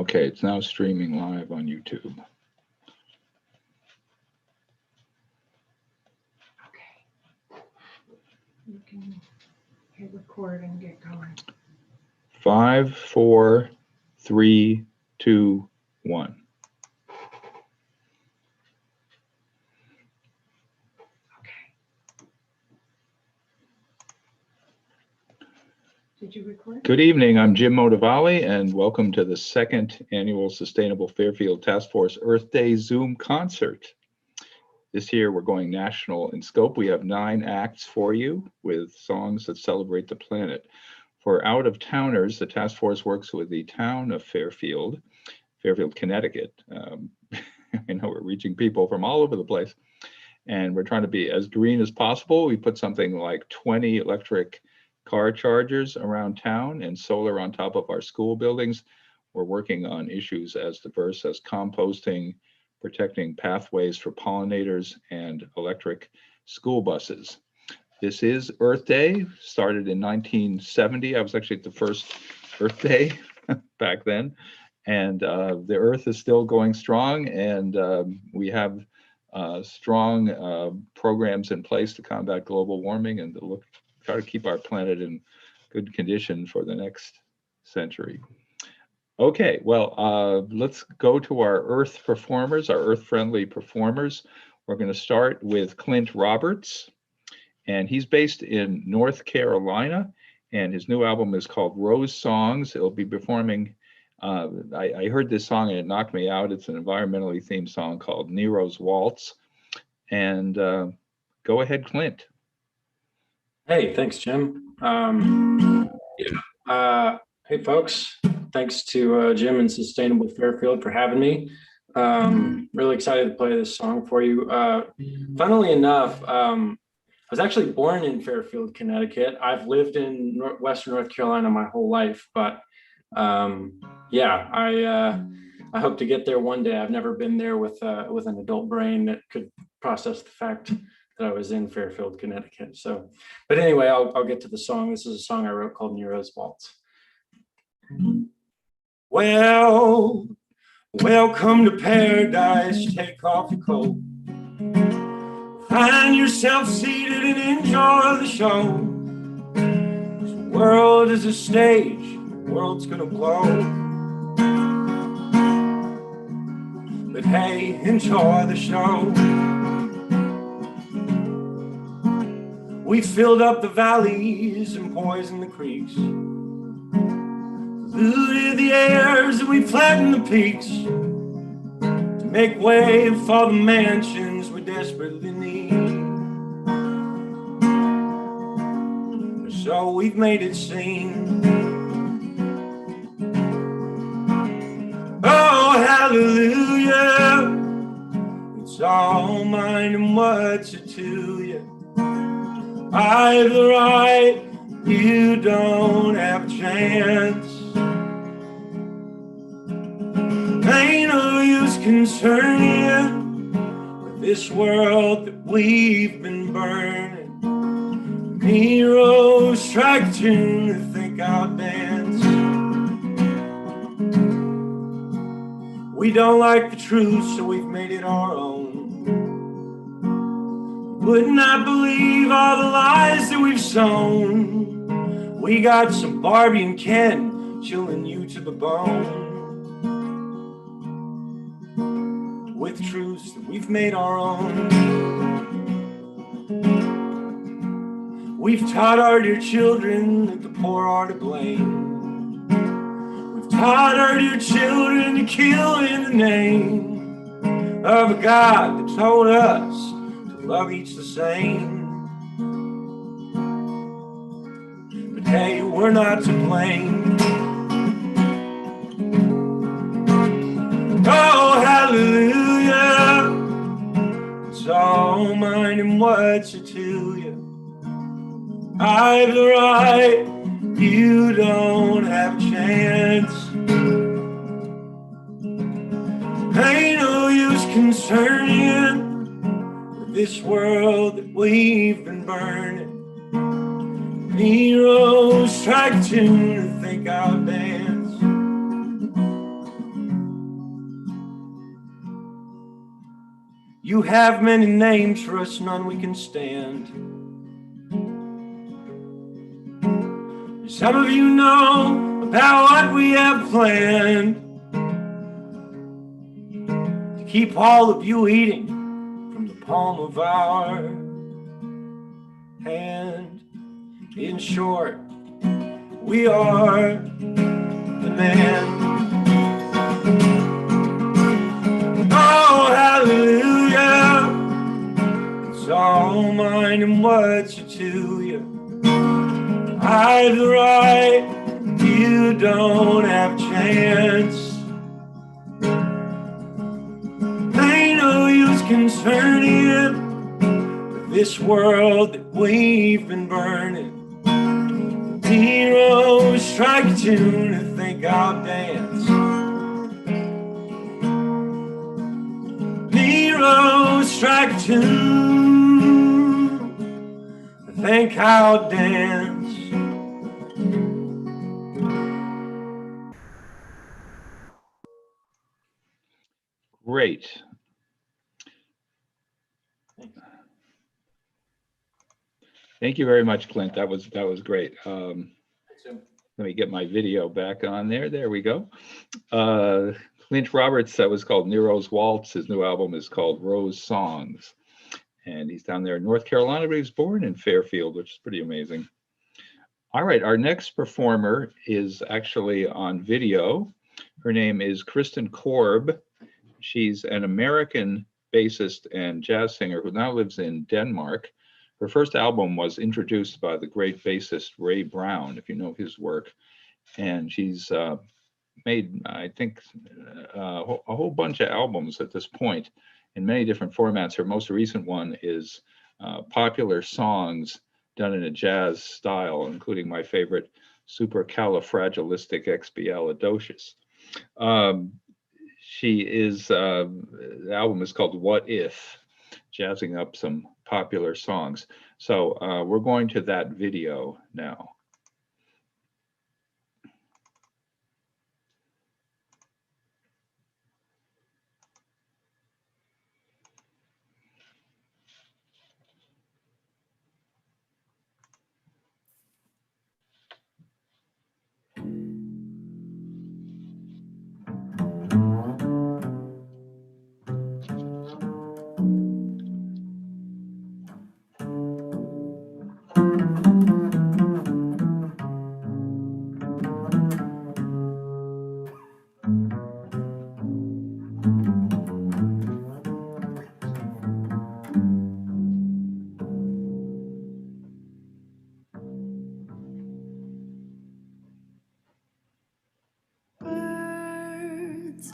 Okay, it's now streaming live on YouTube. Okay. You can hit record and get going. 5, 4, 3, 2, 1. Did you record? Good evening, I'm Jim Motavalli, and welcome to the second annual Sustainable Fairfield Task Force Earth Day Zoom concert. This year we're going national in scope. We have 9 acts for you with songs that celebrate the planet. For out-of-towners, the task force works with the town of Fairfield, Connecticut. I know we're reaching people from all over the place, and we're trying to be as green as possible. We put something like 20 electric car chargers around town and solar on top of our school buildings. We're working on issues as diverse as composting, protecting pathways for pollinators, and electric school buses. This is Earth Day, started in 1970. I was actually at the first Earth Day back then. And the Earth is still going strong, and we have strong programs in place to combat global warming and to try to keep our planet in good condition for the next century. Okay, well, let's go to our Earth performers, our Earth-friendly performers. We're going to start with Clint Roberts, and he's based in North Carolina, and his new album is called Rose Songs. He'll be performing, I heard this song and it knocked me out. It's an environmentally themed song called Nero's Waltz. And go ahead, Clint. Hey, thanks, Jim. Hey, folks. Thanks to Jim and Sustainable Fairfield for having me. Really excited to play this song for you. Funnily enough, I was actually born in Fairfield, Connecticut. I've lived in Western North Carolina my whole life, but yeah, I hope to get there one day. I've never been there with an adult brain that could process the fact that I was in Fairfield, Connecticut. So, but anyway, I'll get to the song. This is a song I wrote called Nero's Waltz. Well, welcome to paradise. Take off your coat. Find yourself seated and enjoy the show. This world is a stage. The world's gonna blow. But hey, enjoy the show. We filled up the valleys and poisoned the creeks, polluted the airs and we flattened the peaks to make way for the mansions we desperately need. So we've made it seem. Oh, hallelujah, it's all mine and what's it to you? I've the right, you don't have a chance. Ain't no use concerning with this world that we've been burning. Heroes strike a tune to think I'll dance. We don't like the truth, so we've made it our own. Would not believe all the lies that we've sown. We got some Barbie and Ken chilling you to the bone. With truths that we've made our own. We've taught our dear children that the poor are to blame. We've taught our dear children to kill in the name of a God that told us love each the same. But hey, we're not to blame. Oh, hallelujah, it's all mine and what's it to you? I've the right, you don't have a chance. Ain't no use concerning this world that we've been burning. Heroes strike a tune to think I'll dance. You have many names for us, none we can stand. Some of you know about what we have planned to keep all of you eating from the palm of our hand. In short, we are the man. Oh, hallelujah, it's all mine and what's it to you? I have the right, you don't have a chance. Ain't no use concerning with this world that we've been burning. Heroes strike a tune and think I'll dance. Heroes strike a tune and think I'll dance. Great. Thank you very much, Clint. That was great. Let me get my video back on there. There we go. Clint Roberts, that was called Nero's Waltz. His new album is called Rose Songs. And he's down there in North Carolina, but he was born in Fairfield, which is pretty amazing. All right, our next performer is actually on video. Her name is Kristen Korb. She's an American bassist and jazz singer who now lives in Denmark. Her first album was introduced by the great bassist Ray Brown, if you know his work. And she's made, I think, a whole bunch of albums at this point in many different formats. Her most recent one is popular songs done in a jazz style, including my favorite, Supercalifragilisticexpialidocious. The album is called What If, jazzing up some popular songs. So we're going to that video now.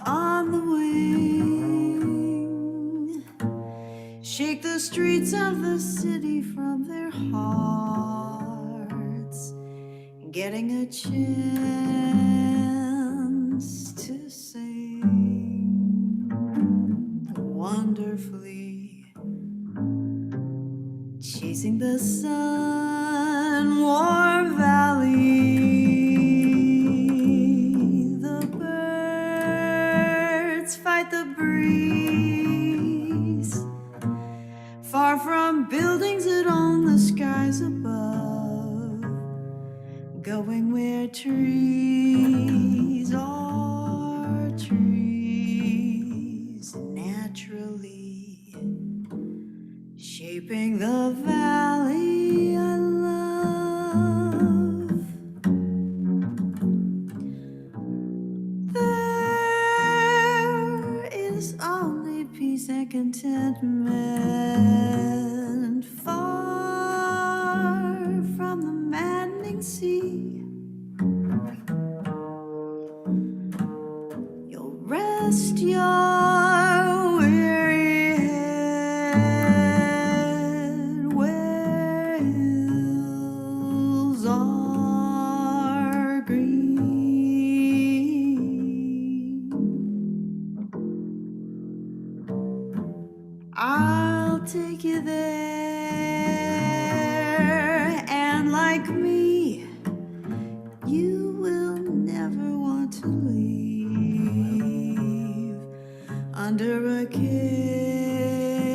On the wing, shake the streets of the city from their hearts, getting a chance to sing wonderfully, chasing the sun, warm valley. Fight the breeze, far from buildings that own the skies above, going where trees are trees, naturally shaping the valley I love. Only peace and contentment, far from the maddening sea. You'll rest your weary head where hills are green. I'll take you there, and like me, you will never want to leave under a careless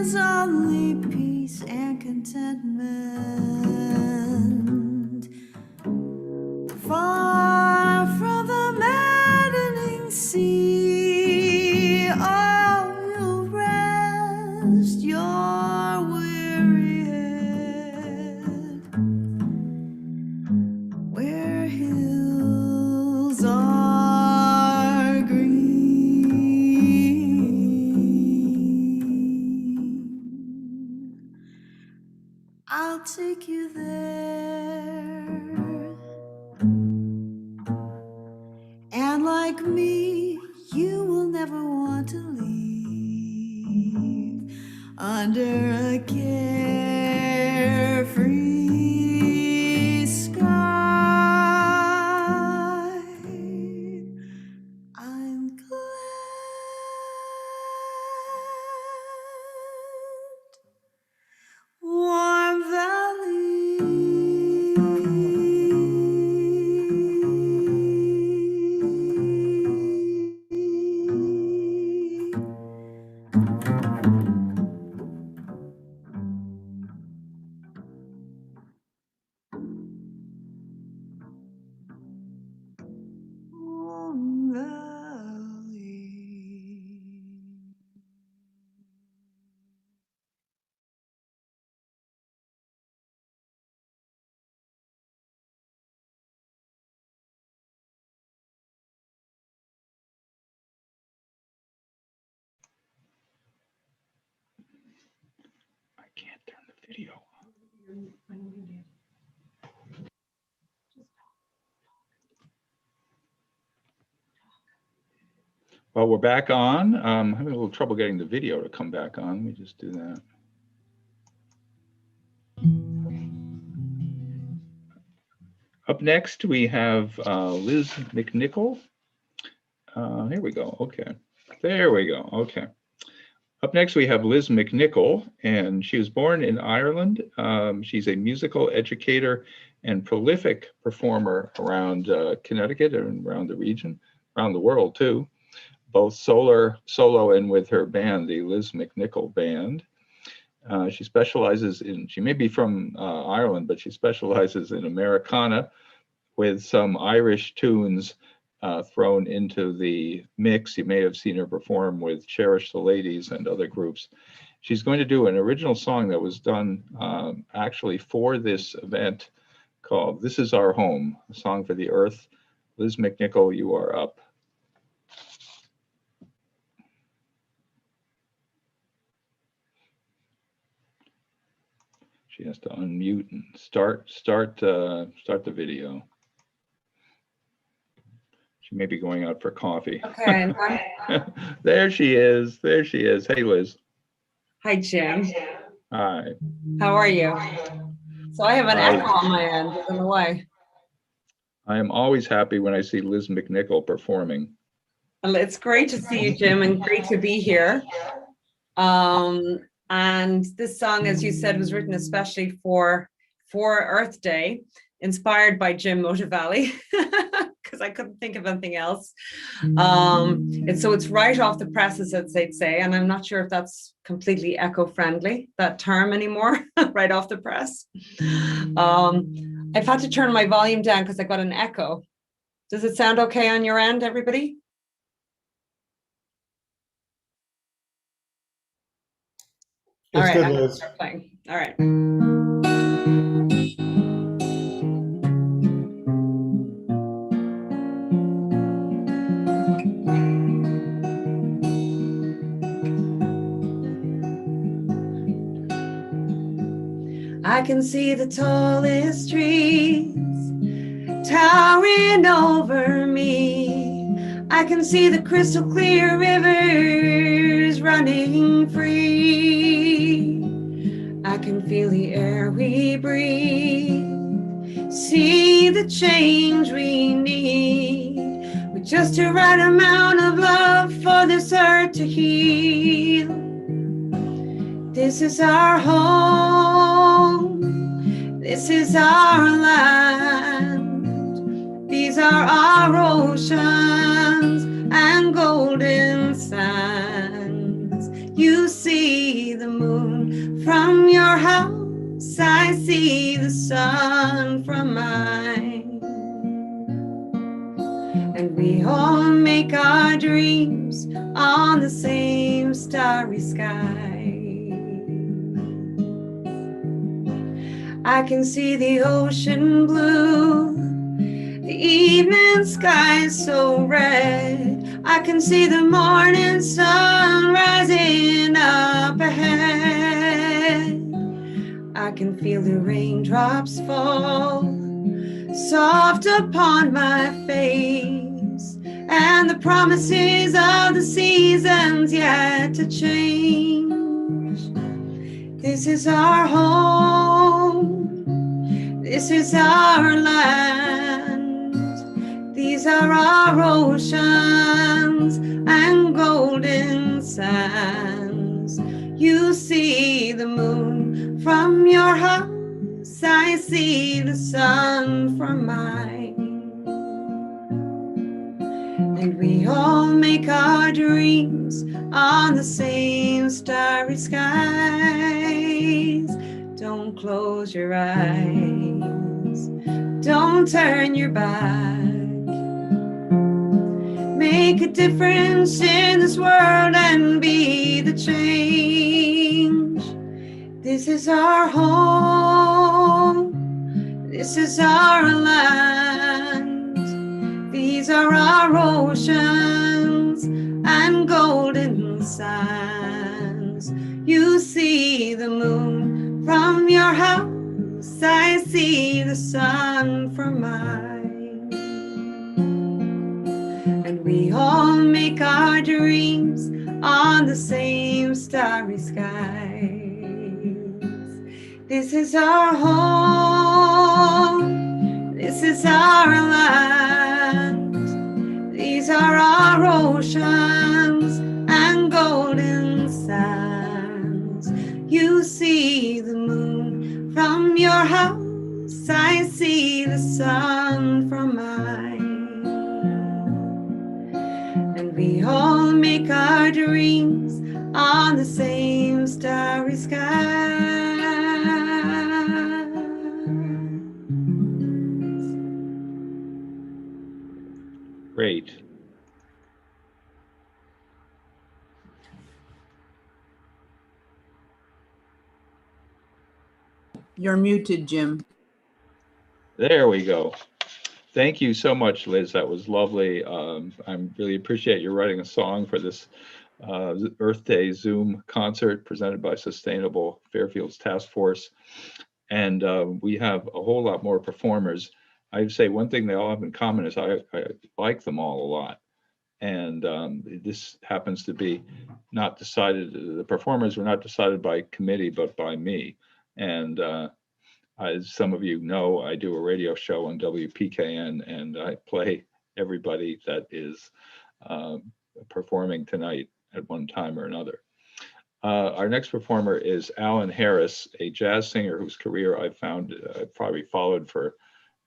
is only peace and contentment. Far from the maddening sea, oh, you'll rest your weary head where hills are green. I'll take you there. And like me, you will never want to leave under a carefree sky. I'm glad. Warm I can't turn the video on. Well, we're back on. Having a little trouble getting the video to come back on. Let me just do that. Up next, we have Liz McNicholl. Here we go. Okay. There we go. Okay. Up next, we have Liz McNicholl, and she was born in Ireland. She's a musical educator and prolific performer around Connecticut and around the region, around the world too, both solo and with her band, the Liz McNicholl Band. She specializes in, she may be from Ireland, but she specializes in Americana with some Irish tunes thrown into the mix. You may have seen her perform with Cherish the Ladies and other groups. She's going to do an original song that was done actually for this event called This Is Our Home, a song for the earth. Liz McNicholl, you are up. She has to unmute and start the video. She may be going out for coffee. Okay. There she is. There she is. Hey, Liz. Hi, Jim. Hi. How are you? So I have an Hi. echo on my end. I don't know why. I am always happy when I see Liz McNicholl performing. Well, it's great to see you, Jim, and great to be here. And this song, as you said, was written especially for Earth Day, inspired by Jim Motavalli, because I couldn't think of anything else. It's right off the presses, as they'd say, and I'm not sure if that's completely eco-friendly, that term anymore, right off the press. I've had to turn my volume down because I got an echo. Does it sound okay on your end, everybody? All right, I'm gonna start playing. All right. I can see the tallest trees towering over me. I can see the crystal clear rivers running free. I can feel the air we breathe, see the change we need, with just the right amount of love for this earth to heal. This is our home, this is our land, these are our oceans and golden sands. You see the moon from your house, I see the sun from mine. And we all make our dreams on the same starry sky. I can see the ocean blue, the evening sky is so red. I can see the morning sun rising up ahead. I can feel the raindrops fall soft upon my face, and the promises of the seasons yet to change. This is our home, this is our land, these are our oceans and golden sands. You see the moon from your house, I see the sun from mine. And we all make our dreams on the same starry skies. Don't close your eyes, don't turn your back. Make a difference in this world and be the change. This is our home, this is our land, these are our oceans and golden sands. You see the moon from your house, I see the sun from mine. And we all make our dreams on the same starry skies. This is our home, this is our land, these are our oceans and golden sands. You see the moon from your house, I see the sun from mine. And we all make our dreams on the same starry sky. Great. You're muted, Jim. There we go. Thank you so much, Liz. That was lovely. I really appreciate you writing a song for this Earth Day Zoom concert presented by Sustainable Fairfield's Task Force. And we have a whole lot more performers. I'd say one thing they all have in common is I like them all a lot. And this happens to be not decided, the performers were not decided by committee, but by me. And as some of you know, I do a radio show on WPKN, and I play everybody that is performing tonight at one time or another. Our next performer is Alan Harris, a jazz singer whose career I've probably followed for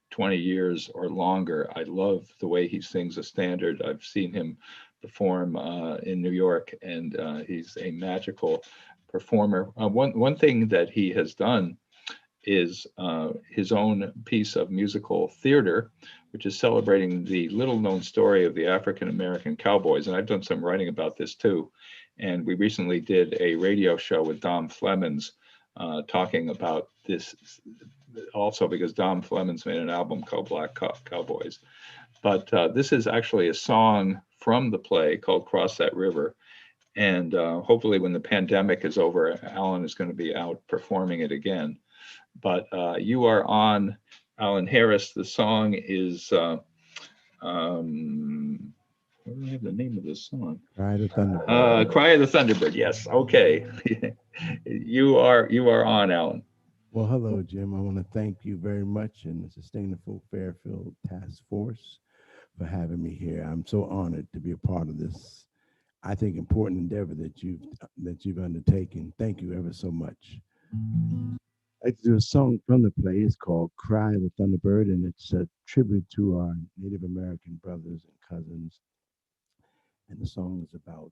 20 years or longer. I love the way he sings a standard. I've seen him perform in New York, and he's a magical performer. One thing that he has done is his own piece of musical theater, which is celebrating the little known story of the African-American cowboys. And I've done some writing about this too. And we recently did a radio show with Dom Flemons talking about this also because Dom Flemons made an album called Black Cowboys. But this is actually a song from the play called Cross That River. And hopefully when the pandemic is over, Alan is going to be out performing it again. But you are on, Alan Harris. The song is, what do I have the name of this song? Cry the Thunderbird. Cry of the Thunderbird, yes, okay. you are on, Alan. Well, hello, Jim. I want to thank you very much and the Sustainable Fairfield Task Force for having me here. I'm so honored to be a part of this, I think, important endeavor that you've undertaken. Thank you ever so much. I'd like to do a song from the play. It's called Cry of the Thunderbird, and it's a tribute to our Native American brothers and cousins. And the song is about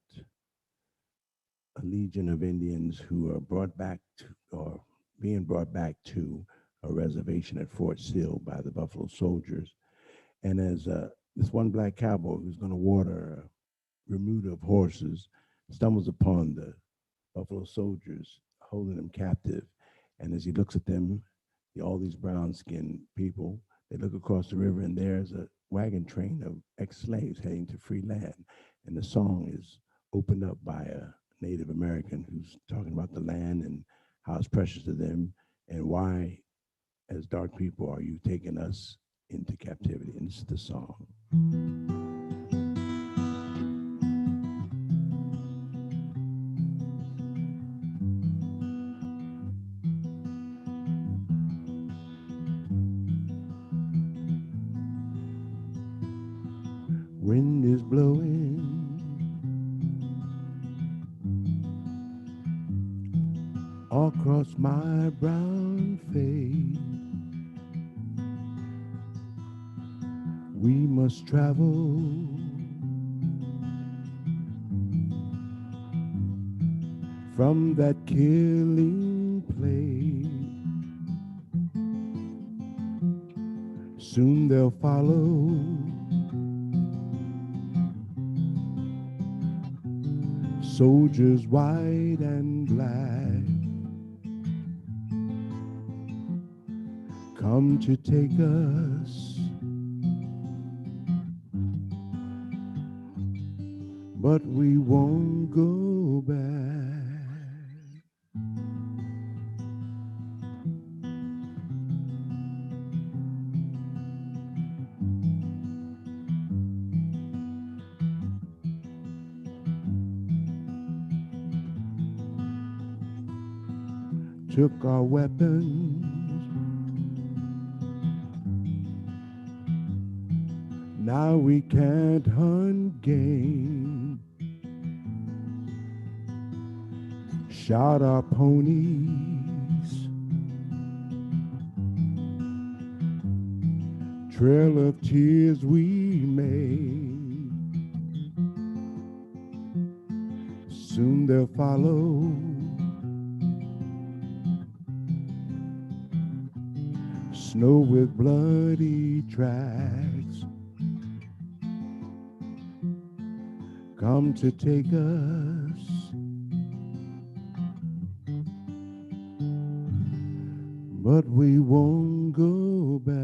a legion of Indians who are brought back to, or being brought back to a reservation at Fort Sill by the Buffalo Soldiers. And as this one black cowboy who's going to water a remuda of horses stumbles upon the Buffalo Soldiers holding him captive. And as he looks at them, all these brown-skinned people, they look across the river and there's a wagon train of ex-slaves heading to free land. And the song is opened up by a Native American who's talking about the land and how it's precious to them and why, as dark people, are you taking us into captivity? And this is the song. Wind is blowing across my brown face. We must travel from that killing place. Soon they'll follow soldiers white and black, come to take us, but we won't go back. Took our weapons, now we can't hunt game. Shot our ponies, trail of tears we made. Soon they'll follow snow with bloody tracks, come to take us, but we won't go back.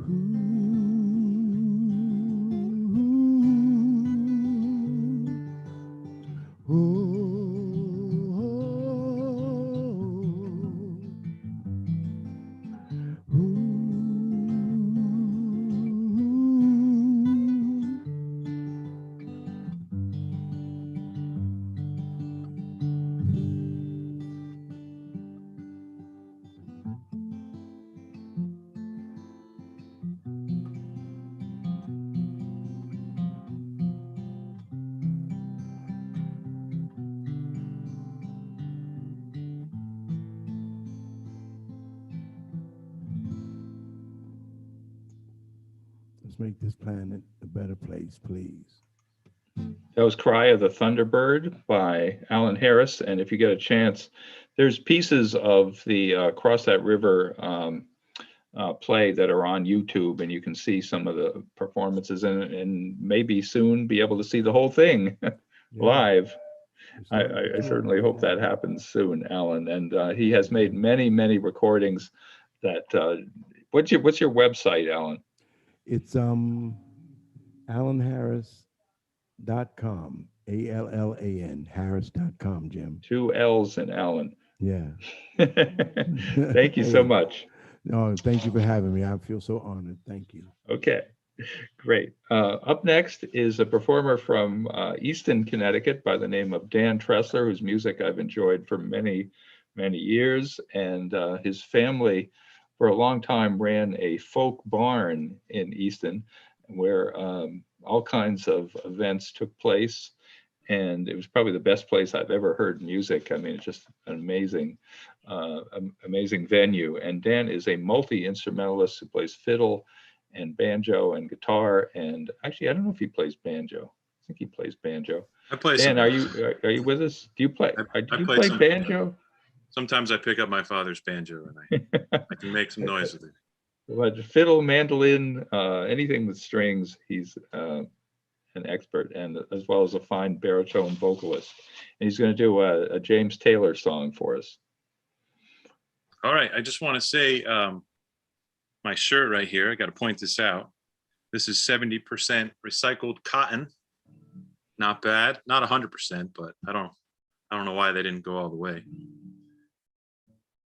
Ooh. Ooh. Let's make this planet a better place, please. That was Cry of the Thunderbird by Alan Harris. And if you get a chance, there's pieces of the Cross That River play that are on YouTube, and you can see some of the performances and maybe soon be able to see the whole thing live. I certainly hope that happens soon, Alan. And he has made many, many recordings that, what's your website, Alan? It's AlanHarris.com, ALLAN, Harris.com, Jim. 2 L's in Alan. Yeah. Thank you so much. No, thank you for having me. I feel so honored. Thank you. Okay, great. Up next is a performer from Easton, Connecticut by the name of Dan Tressler, whose music I've enjoyed for many, many years. And his family for a long time ran a folk barn in Easton where all kinds of events took place. And it was probably the best place I've ever heard music. I mean, it's just an amazing, amazing venue. And Dan is a multi-instrumentalist who plays fiddle and banjo and guitar. And actually, I don't know if he plays banjo. think he plays banjo. I play Dan, some. are you with us? Do you play? I Do you play play some. banjo? Sometimes I pick up my father's banjo and I can make some noise with it. But fiddle, mandolin, anything with strings, he's an expert, and as well as a fine baritone vocalist. And he's going to do a James Taylor song for us. All right, I just want to say my shirt right here, I got to point this out. This is 70% recycled cotton. Not bad, not 100%, but I don't know why they didn't go all the way.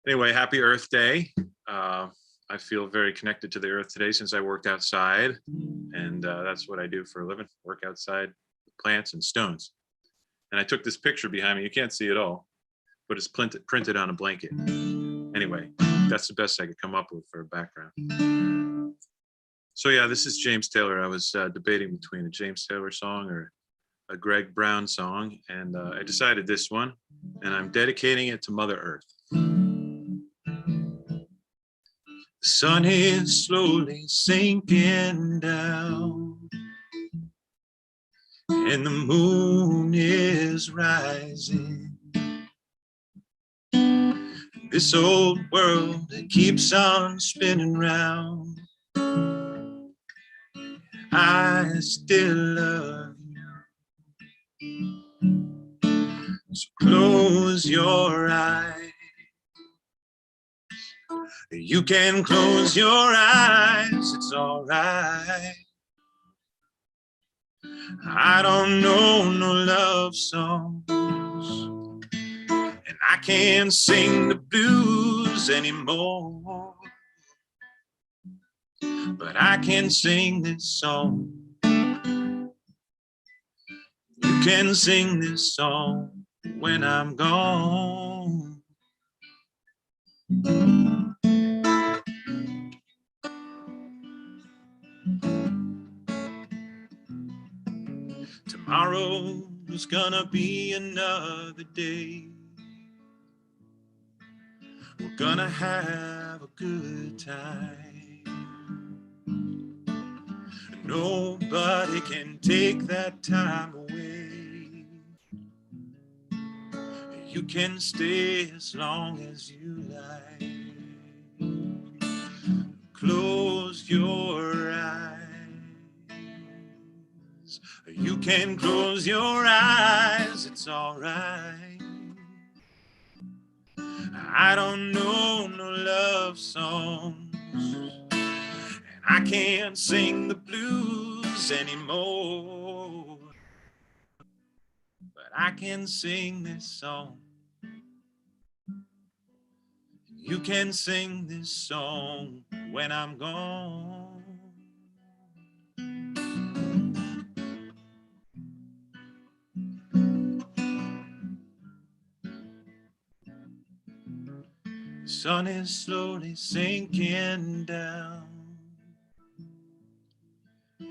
Anyway, happy Earth Day. I feel very connected to the earth today since I worked outside, and that's what I do for a living, work outside with plants and stones. And I took this picture behind me. You can't see it all, but it's printed on a blanket. Anyway, that's the best I could come up with for a background. So yeah, this is James Taylor. I was debating between a James Taylor song or a Greg Brown song, and I decided this one, and I'm dedicating it to Mother Earth. The sun is slowly sinking down, and the moon is rising. This old world, it keeps on spinning round. I still love you. So close your eyes. You can close your eyes, it's all right. I don't know no love songs, and I can't sing the blues anymore, but I can sing this song. You can sing this song when I'm gone. Tomorrow's gonna be another day. We're gonna have a good time. Nobody can take that time away. You can stay as long as you like. Close your eyes. You can close your eyes, it's all right. I don't know no love songs, and I can't sing the blues anymore, but I can sing this song. You can sing this song when I'm gone. The sun is slowly sinking down,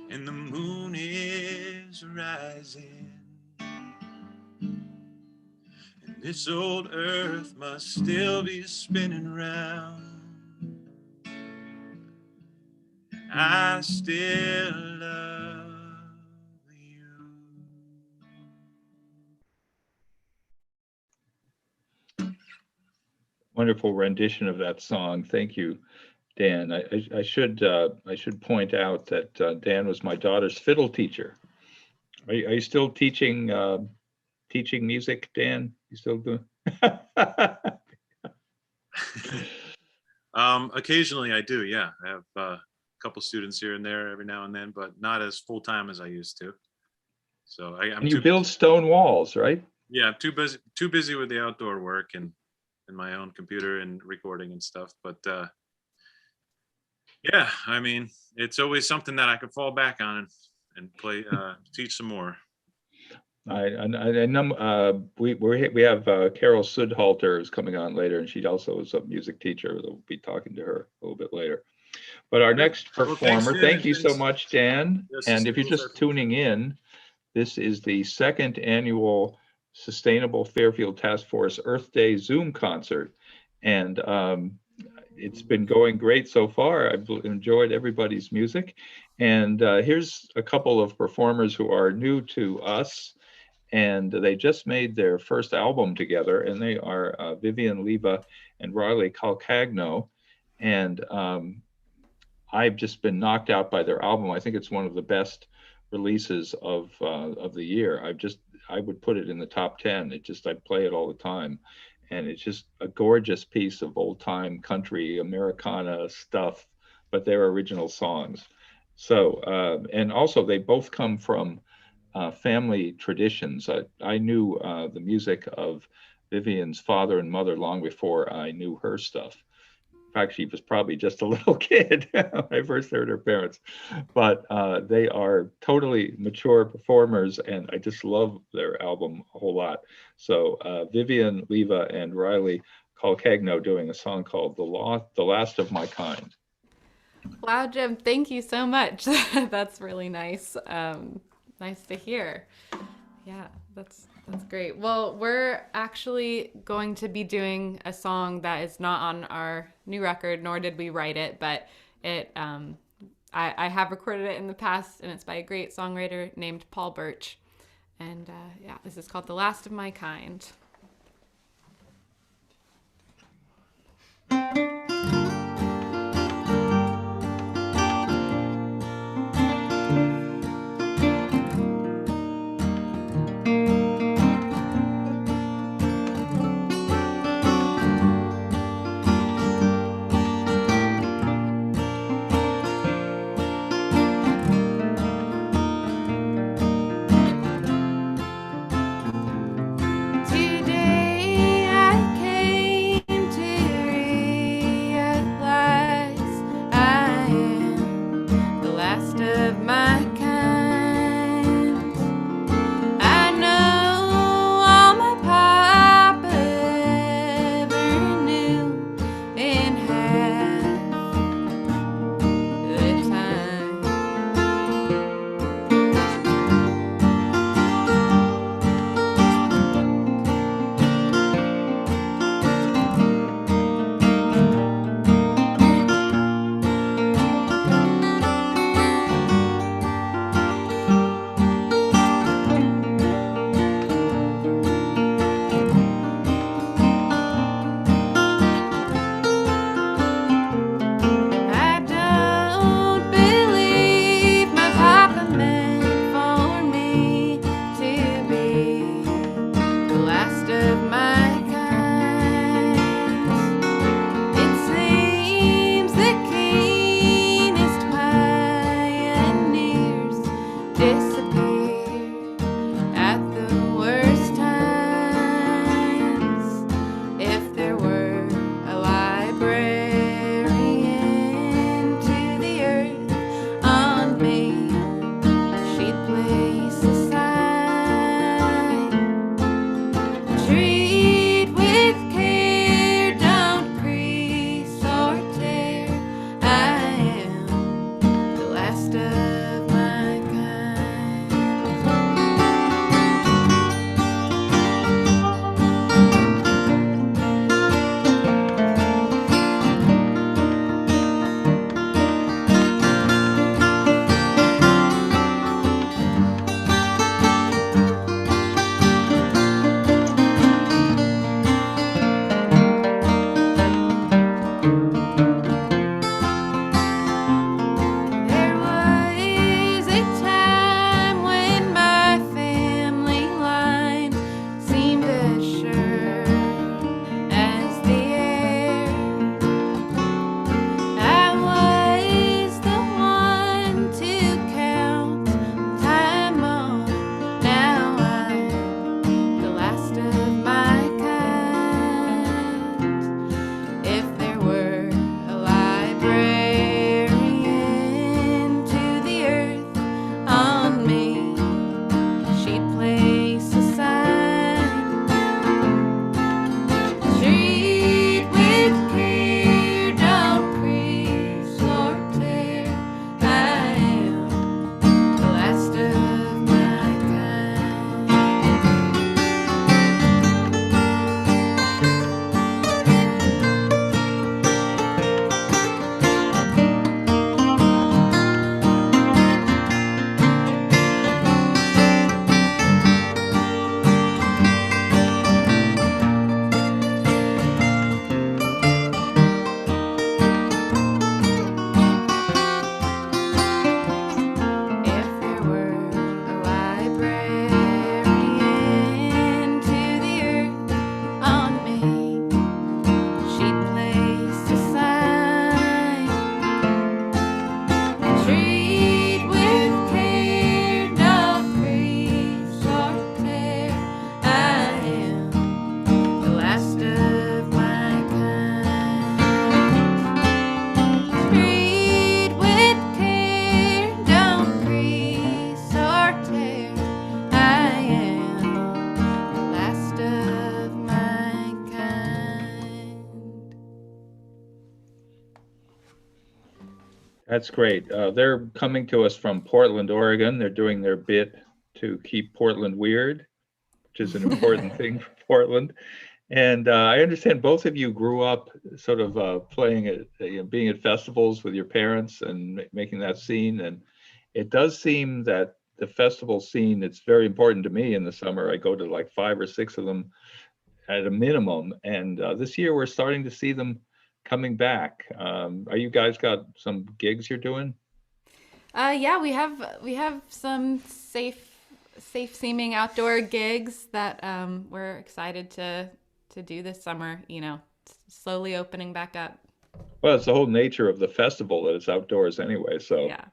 and the moon is rising. And this old earth must still be spinning round. I still love you. Wonderful rendition of that song. Thank you, Dan. I should point out that Dan was my daughter's fiddle teacher. Are you still teaching music, Dan? You still doing? Occasionally I do, yeah. I have a couple students here and there every now and then, but not as full time as I used to. So I'm and you build stone walls, right? Yeah, I'm too busy with the outdoor work and my own computer and recording and stuff. But yeah, I mean, it's always something that I can fall back on and play, teach some more. We have Carol Sudhalter is coming on later, and she also is a music teacher. We'll be talking to her a little bit later. But our next performer, thank you so much, Dan. And if you're just tuning in, this is the second annual Sustainable Fairfield Task Force Earth Day Zoom concert. And it's been going great so far. I've enjoyed everybody's music. And here's a couple of performers who are new to us. And they just made their first album together. And they are Vivian Leva and Riley Calcagno. And I've just been knocked out by their album. I think it's one of the best releases of the year. I would put it in the top 10. I play it all the time. And it's just a gorgeous piece of old time country Americana stuff, but they're original songs. So, and also they both come from family traditions. I knew the music of Vivian's father and mother long before I knew her stuff. In fact, she was probably just a little kid when I first heard her parents. But they are totally mature performers, and I just love their album a whole lot. So Vivian Leva and Riley Calcagno doing a song called The Last of My Kind. Wow, Jim, thank you so much. That's really nice. Nice to hear. Yeah, that's great. Well, we're actually going to be doing a song that is not on our new record, nor did we write it, but I have recorded it in the past, and it's by a great songwriter named Paul Birch. And yeah, this is called The Last of My Kind. Today I came to That's great. They're coming to us from Portland, Oregon. They're doing their bit to keep Portland weird, which is an important thing for Portland. And I understand both of you grew up sort of playing at, being at festivals with your parents and making that scene. And it does seem that the festival scene, it's very important to me in the summer. I go to like 5 or 6 of them at a minimum. And this year we're starting to see them coming back. Are you guys got some gigs you're doing? Yeah, we have some safe seeming outdoor gigs that we're excited to do this summer, slowly opening back up. Well, it's the whole nature of the festival that it's outdoors anyway, so Yeah.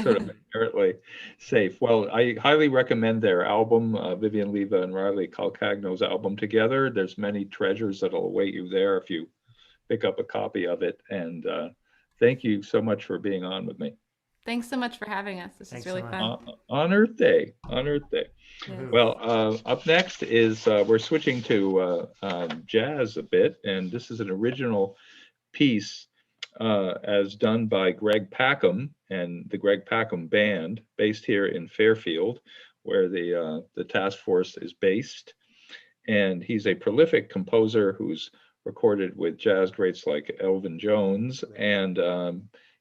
sort of inherently safe. Well, I highly recommend their album, Vivian Leva and Riley Calcagno's album together. There's many treasures that'll await you there if you pick up a copy of it. And thank you so much for being on with me. Thanks so much for having us. This is really fun. On Earth Day, on Earth Day. Yeah. Well, up next is, we're switching to jazz a bit, and this is an original piece as done by Greg Packham and the Greg Packham Band, based here in Fairfield, where the task force is based. And he's a prolific composer who's recorded with jazz greats like Elvin Jones, and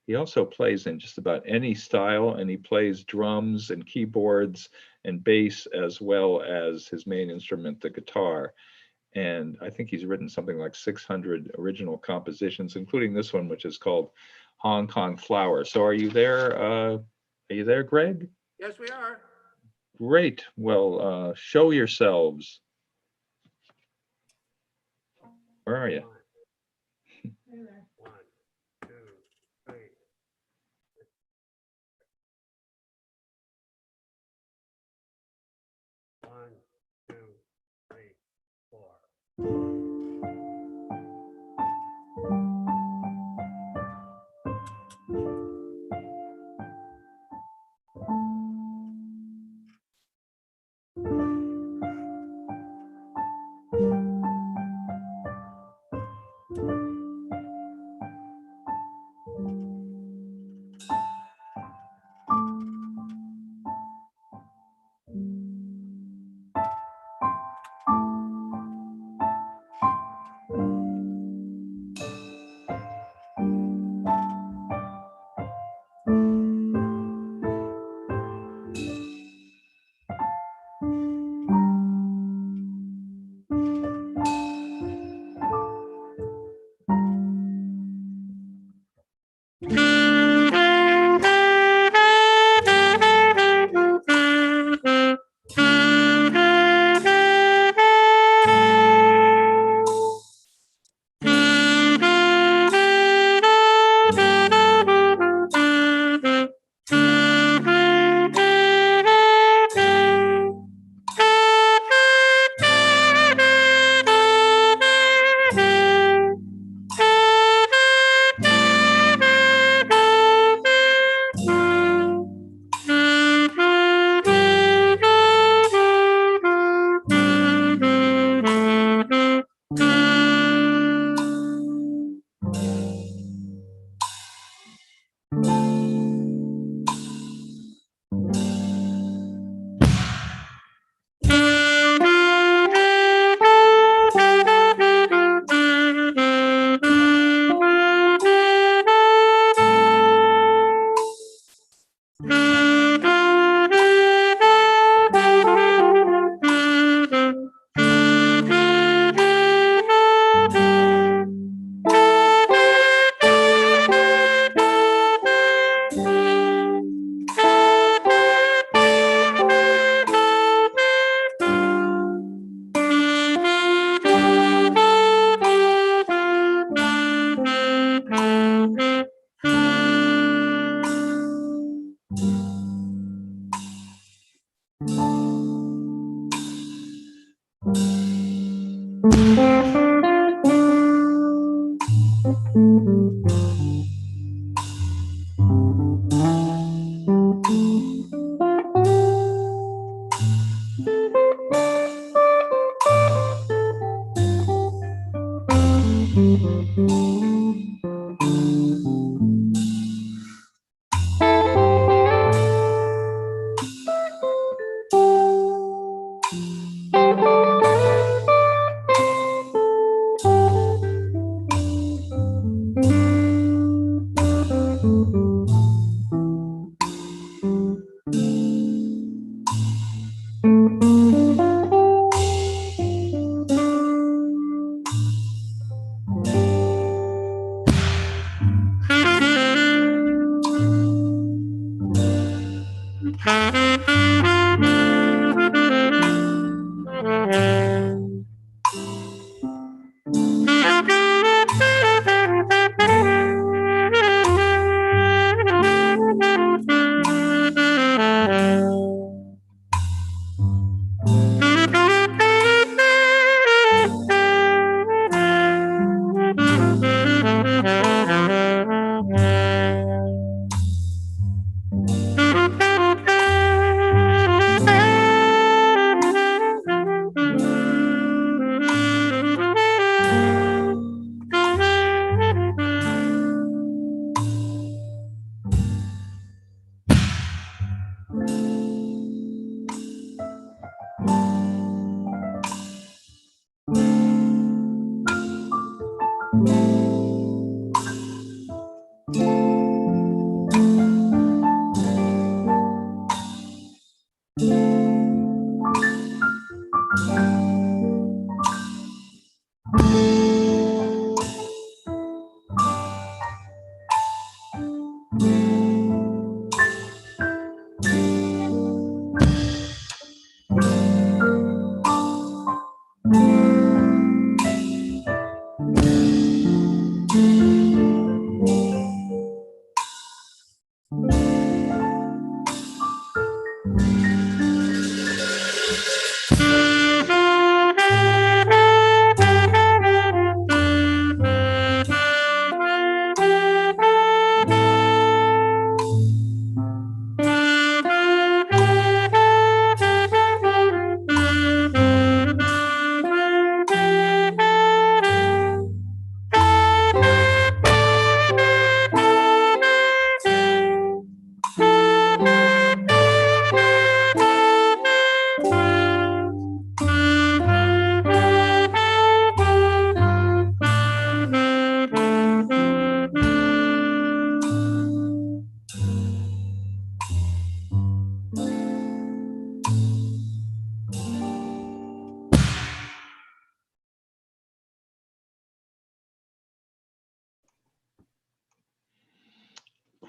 he also plays in just about any style, and he plays drums and keyboards and bass as well as his main instrument, the guitar. And I think he's written something like 600 original compositions, including this one, which is called Hong Kong Flower. So are you there? Are you there, Greg? Yes, we are. Great. Well, show yourselves. Where are you? One, two, three. One, two, three, four.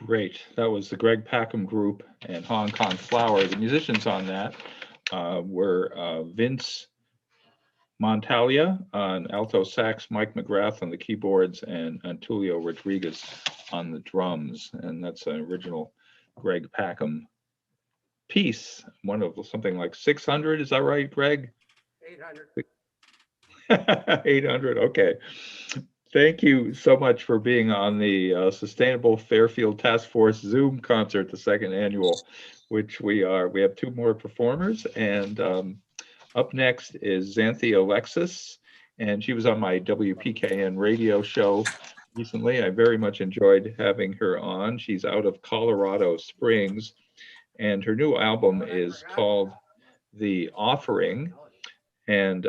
Great. That was the Greg Packham Group and Hong Kong Flower. The musicians on that were Vince Montalia on alto sax, Mike McGrath on the keyboards, and Antulio Rodriguez on the drums. And that's an original Greg Packham piece, one of something like 600. Is that right, Greg? 800. 800. Okay. Thank you so much for being on the Sustainable Fairfield Task Force Zoom concert, the second annual, which we are. We have two more performers, and up next is Xanthe Alexis, and she was on my WPKN radio show recently. I very much enjoyed having her on. She's out of Colorado Springs, and her new album is called The Offering. And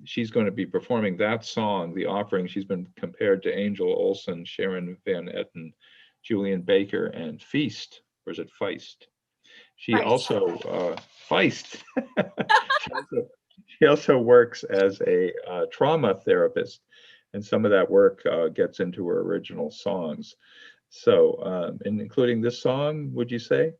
she's going to be performing that song, The Offering. She's been compared to Angel Olsen, Sharon Van Etten, Julien Baker, and Feist, or is it Feist? She Feist. also, Feist. she also works as a trauma therapist, and some of that work gets into her original songs. So, and including this song, would you say?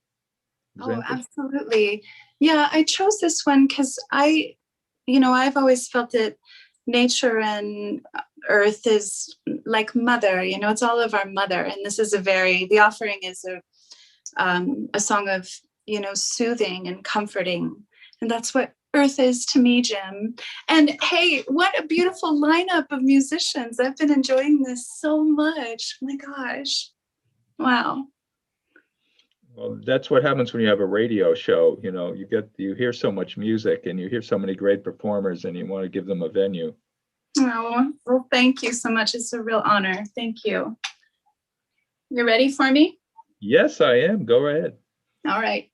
Oh, Xanthe? absolutely. Yeah, I chose this one because I've always felt that nature and earth is like mother, it's all of our mother. And this is The Offering is a song of, soothing and comforting. And that's what earth is to me, Jim. And hey, what a beautiful lineup of musicians. I've been enjoying this so much. My gosh. Wow. Well, that's what happens when you have a radio show. You hear so much music and you hear so many great performers, and you want to give them a venue. Oh, well, thank you so much. It's a real honor. Thank you. You ready for me? Yes, I am. Go ahead. All right.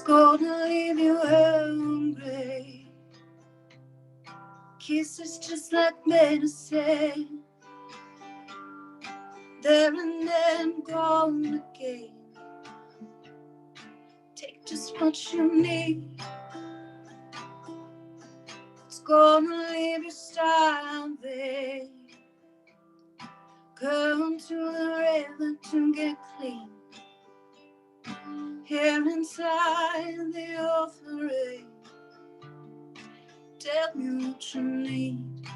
Gonna leave you hungry. Kisses just like medicine. There and then gone again. Take just what you need. It's gonna leave you starving. Come to the river to get clean. Here inside the offering, tell me what you need.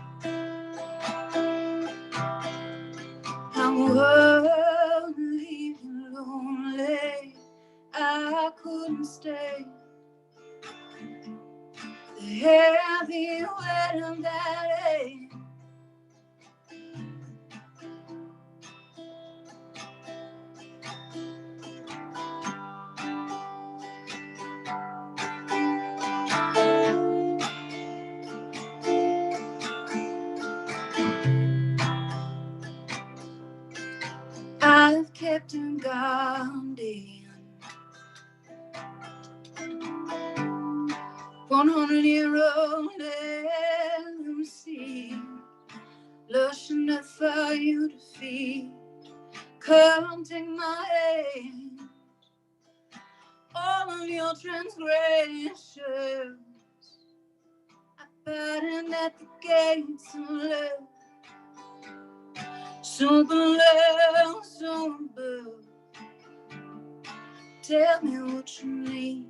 I won't leave you lonely. I couldn't stay. The heavy weight of that ache. I've kept him guarding 100-year-old MC, lush enough for you to feed. Come take my hand, all of your transgressions. I pardon at the gates of love. So below, so above, tell me what you need.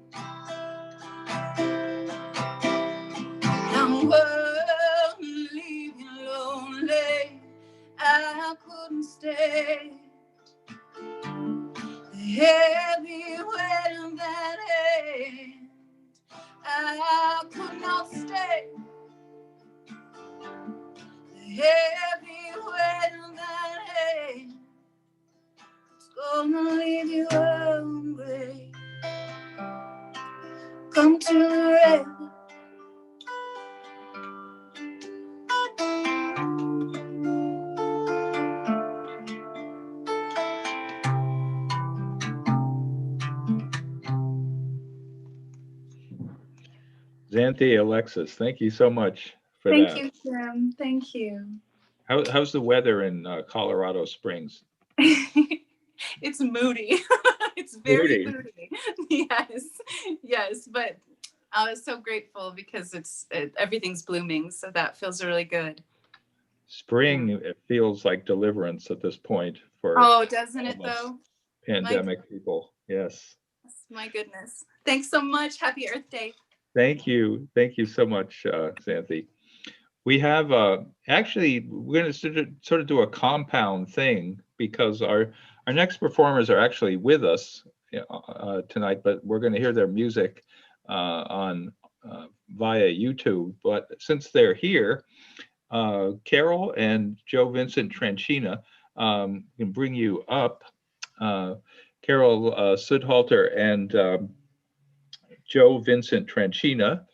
I won't leave you lonely. I couldn't stay. The heavy weight of that hand, I could not stay. The heavy weight of that hand, it's gonna leave you hungry. Come to the river. Xanthe Alexis, thank you so much for Thank that. you, Jim. Thank you. How's the weather in Colorado Springs? It's moody. It's very Moody. moody. Yes, yes. But I was so grateful because everything's blooming, so that feels really good. Spring, it feels like deliverance at this point for Oh, doesn't it all of us though? pandemic people. Yes. My goodness. Thanks so much. Happy Earth Day. Thank you. Thank you so much, Xanthe. We have actually we're going to sort of do a compound thing because our next performers are actually with us tonight, but we're going to hear their music on via YouTube. But since they're here, Carol and Joe Vincent Tranchina can bring you up. Carol Sudhalter and Joe Vincent Tranchina.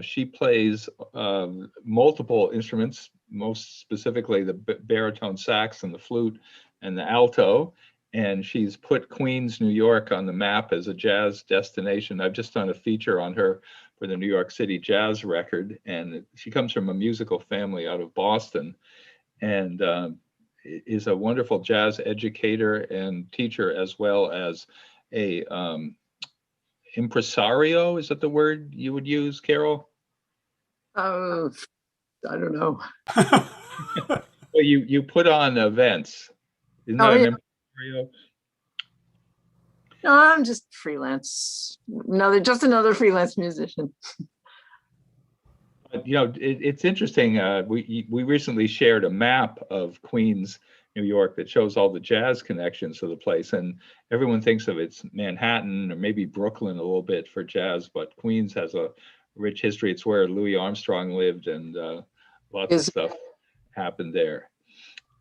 She plays multiple instruments, most specifically the baritone sax and the flute and the alto. And she's put Queens, New York on the map as a jazz destination. I've just done a feature on her for the New York City Jazz Record. And she comes from a musical family out of Boston and is a wonderful jazz educator and teacher, as well as a impresario. Is that the word you would use, Carol? I don't know. Well, you put on events. Isn't that an impresario? No, I'm just freelance. Just another freelance musician. But, it's interesting. We recently shared a map of Queens, New York, that shows all the jazz connections to the place, and everyone thinks of it's Manhattan or maybe Brooklyn a little bit for jazz, but Queens has a rich history. It's where Louis Armstrong lived, and lots of stuff happened there.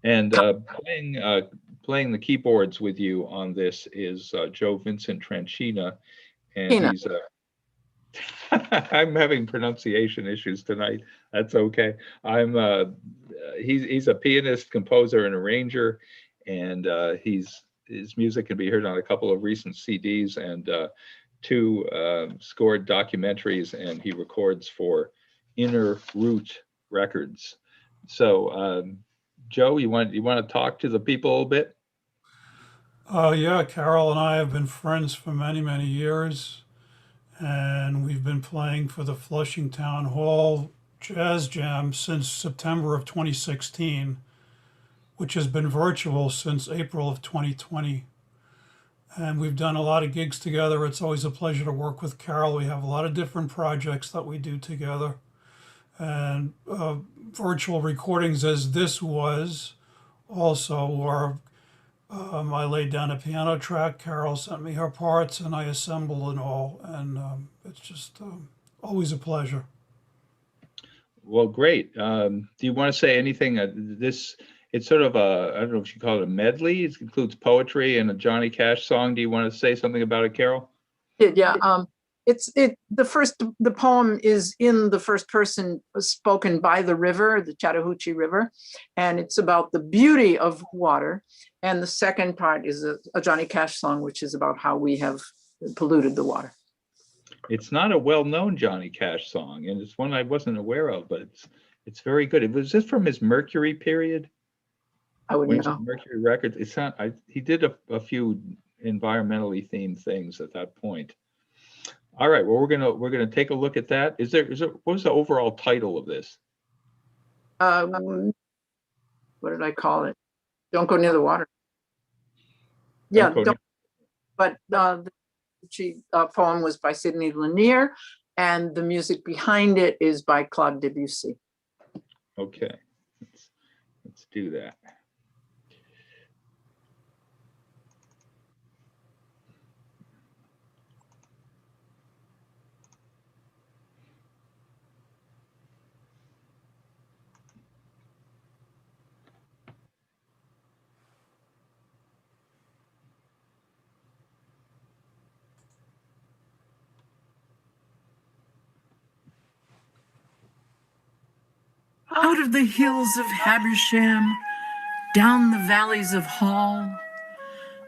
And playing the keyboards with you on this is Joe Vincent Tranchina, and he's I'm having pronunciation issues tonight. That's okay. He's a pianist, composer, and arranger, and his music can be heard on a couple of recent CDs and 2 scored documentaries, and he records for Inner Root Records. So, Joe, you want to talk to the people a little bit? Yeah, Carol and I have been friends for many, many years. And we've been playing for the Flushing Town Hall Jazz Jam since September of 2016, which has been virtual since April of 2020. And we've done a lot of gigs together. It's always a pleasure to work with Carol. We have a lot of different projects that we do together. And virtual recordings, as this was, also are I laid down a piano track, Carol sent me her parts, and I assembled and all, and it's just always a pleasure. Well, great. Do you want to say anything? It's sort of I don't know if you call it a medley. It includes poetry and a Johnny Cash song. Do you want to say something about it, Carol? Yeah. The poem is in the first person, spoken by the river, the Chattahoochee River, and it's about the beauty of water. And the second part is a Johnny Cash song, which is about how we have polluted the water. It's not a well-known Johnny Cash song, and it's one I wasn't aware of, but it's very good. Was this from his Mercury period? I wouldn't know. Mercury Records. It's not. He did a few environmentally themed things at that point. All right. Well, we're gonna take a look at that. What was the overall title of this? What did I call it? Don't go near the water. Yeah, but the poem was by Sidney Lanier, and the music behind it is by Claude Debussy. Okay, let's do that. Out of the hills of Habersham, down the valleys of Hall,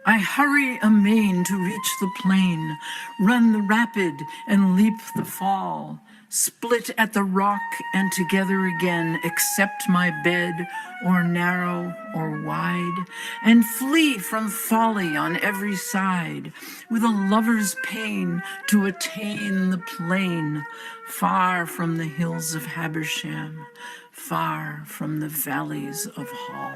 I hurry amain to reach the plain, run the rapid and leap the fall. split at the rock and together again, accept my bed, or narrow or wide, and flee from folly on every side, with a lover's pain to attain the plain, far from the hills of Habersham, far from the valleys of Hall.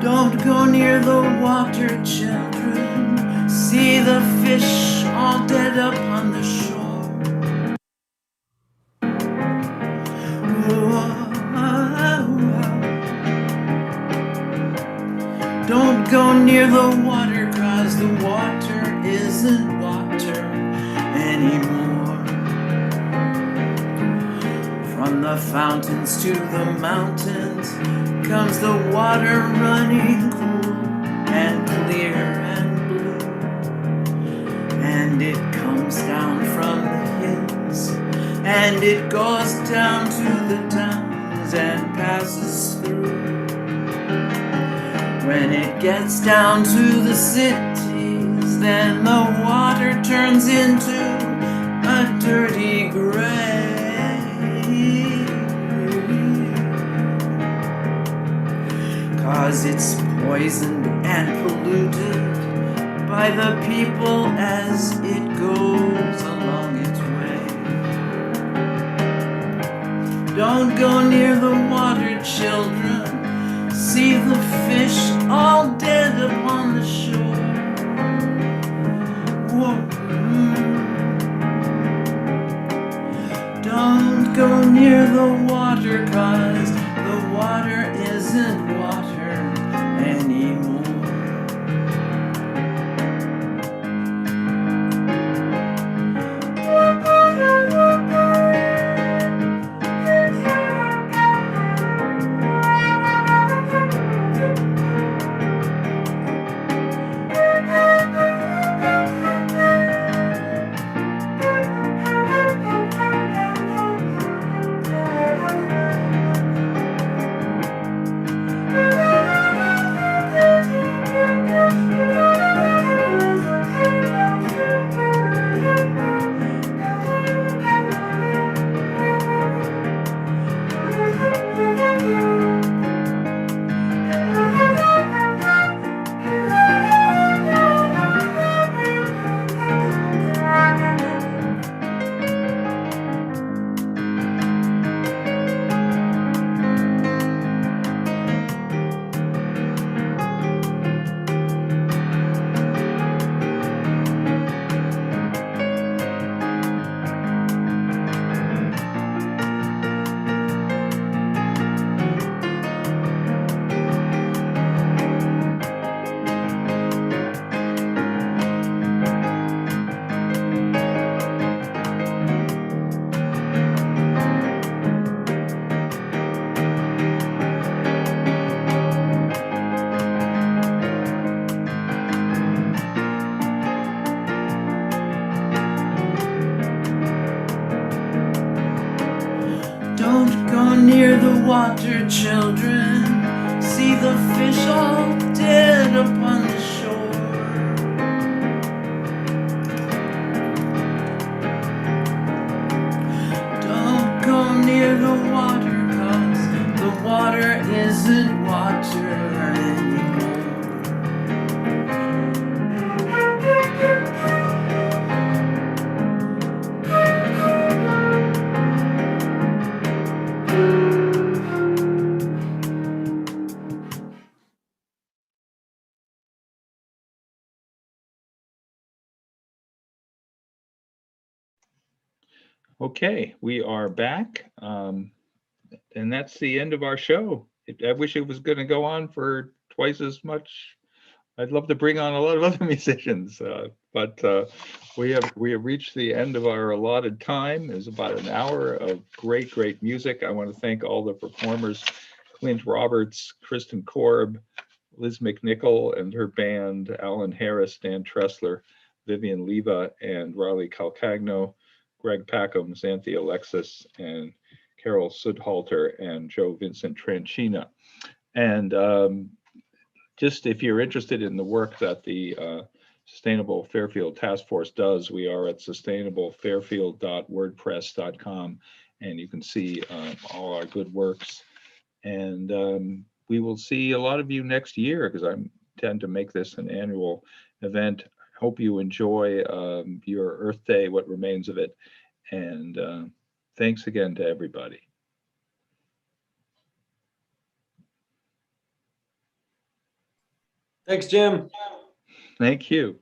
Don't go near the water, children. See the fish all dead up on the shore. Don't go near the water, 'cause the water isn't water anymore. From the fountains to the mountains comes the water running cool and clear and blue, and it comes down from the hills and it goes down to the towns and passes through. When it gets down to the cities, then the water turns into a dirty gray. 'Cause it's poisoned and polluted by the people as it goes along its way. Don't go near the water, children. See the fish all dead upon the shore. Whoa. Don't go near the water, 'cause the water isn't water anymore. Near the water, children, see the fish all dead upon the shore. Don't go near the water, 'cause the water isn't water anymore. Okay, we are back. And that's the end of our show. I wish it was going to go on for twice as much. I'd love to bring on a lot of other musicians, but we have reached the end of our allotted time. It's about an hour of great music. I want to thank all the performers: Clint Roberts, Kristen Korb, Liz McNicholl and her band, Alan Harris, Dan Tressler, Vivian Leva, and Riley Calcagno, Greg Packham, Xanthe Alexis, and Carol Sudhalter, and Joe Vincent Tranchina. And just if you're interested in the work that the Sustainable Fairfield Task Force does, we are at sustainablefairfield.wordpress.com, and you can see all our good works. And we will see a lot of you next year, because I tend to make this an annual event. Hope you enjoy your Earth Day, what remains of it. And thanks again to everybody. Thanks, Jim. Thank you.